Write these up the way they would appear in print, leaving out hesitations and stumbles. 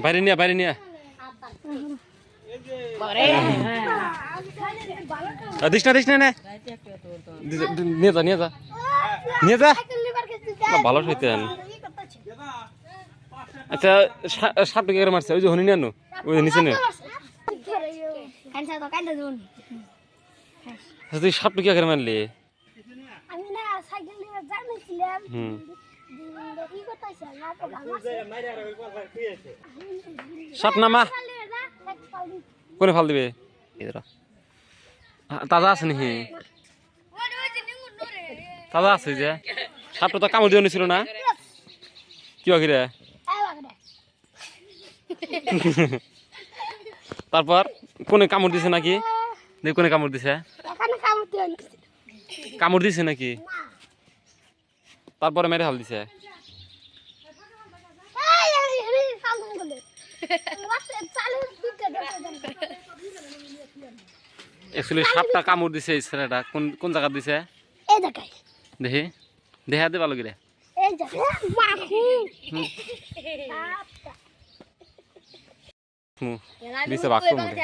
বাইরে নিয়ে দিস না নিয়ে যা ভালো খাইতেন। আচ্ছা 60 টাকা মারছে ওই যে হনি না ওই নিচে নে তুই 60 টাকা করে মারলি। সাত নামা কোনে ফাল দিবে তাজা আছে নাকি? তাজা আছে যে সাপটা তো কামড় দিয়ে নিছিল না কি বাকিরে তারপর কোনে কামড় দিছে নাকি? কোনে কামড় দিছে? কামড় দিছে নাকি? তারপরে মেরে হাল দিছে। एक्चुअली সাপটা কামড় দিছে এই ছেলেটা কোন জায়গা দিছে? এই জায়গায় দেখি দেখা দে ভালো করে এই জায়গায় মাখু দিছে বাক্য মরে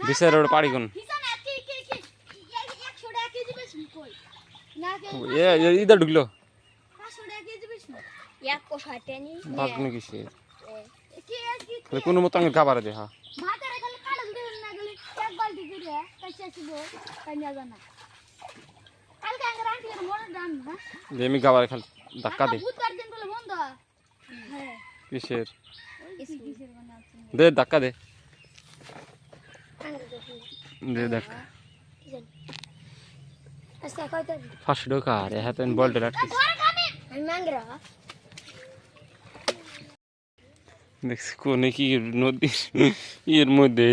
দিছে রোড পাড়ি কোন এ ইধর ঢুকলো বাগনে কিসে কোন মত আমি খাবার দে হ্যাঁ আমি খাবার খাল ধাক্কা দে কিসের দে ধাক্কা দে দে ধাক্কা 500 টাকা রে হাতে বলটা লাটকি দেখছি কোনে কি নদী এর মধ্যে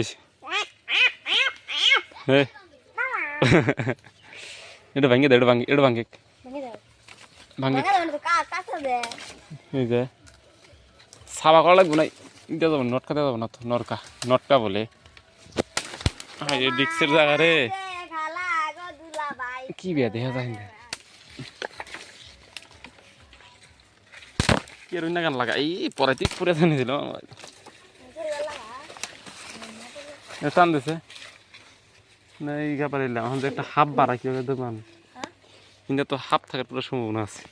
হ্যাঁ এটা ভাঙে দে এটা ভাঙে এই যে সাবা করা লাগবে না এটা যাবো নটকা দেওয়া যাবো না তো নটকা বলে ডিক্সের জায়গা রে কি বিয়া দেখা যায় না কে রইনা গান লাগা এই পরে ঠিক পুরে জানি দিল টান দিছে না এই ব্যাপার এলাম এখন যে একটা হাফ বাড়া কি দোকান কিন্তু তো হাফ থাকার পুরো সম্ভাবনা আছে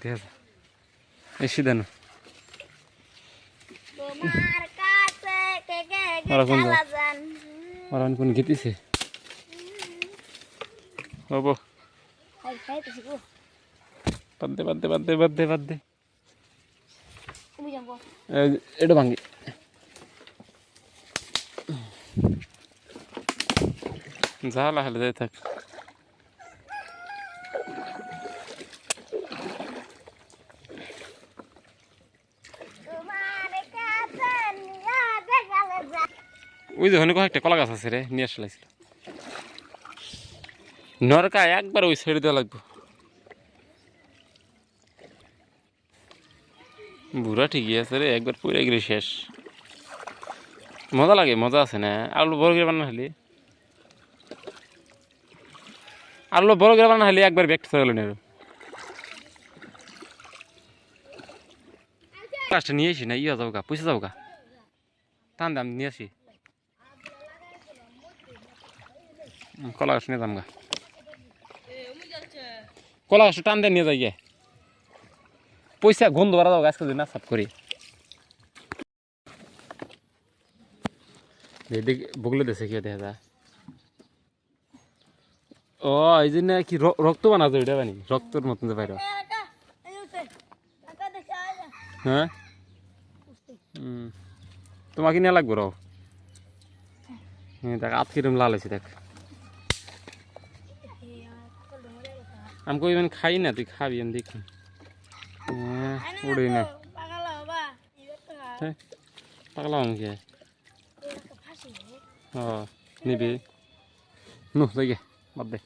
দেখা যায় এই সিদানো ওরা কোন গেতিছে হবো বাদ দে এটা ভাঙ্গি যা লাহালে যাই থাক ওই যে কয়েকটা কলা গাছ আছে রে নিয়ে আসলাইছিল নরকা একবার ওই সাইডে দেওয়া লাগবে বুড়া ঠিকই আছে রে একবার পুরে গেলে শেষ মজা লাগে মজা আছে না আলু বড় করে বানা হলে আলু বড় করে বানা হলে একবার ব্যাগ চলে গেল কাজটা নিয়ে আসি না ইয়া যাও গা পয়সা যাও গা টান দাম নিয়ে আসি কলা গাছ নিয়ে যাম গা কলা গাছ টান দিয়ে নিয়ে যাই গে পয়সা গন্ধ বাড়া দাও গাছ না সাফ করি বগলে দেশে কি দেখা যায় ও এই জন্য কি রক্ত বানা যায় ওইটা বানি রক্তর মতন যে বাইরে হ্যাঁ তোমাকে নিয়ে লাগবো রাও দেখ আত কিরম লাল হয়েছে দেখ আমি কই মানে খাই না তুই খাবি আমি দেখি উড়ে না পাগলা কি নিবি নো যাই বাদ দে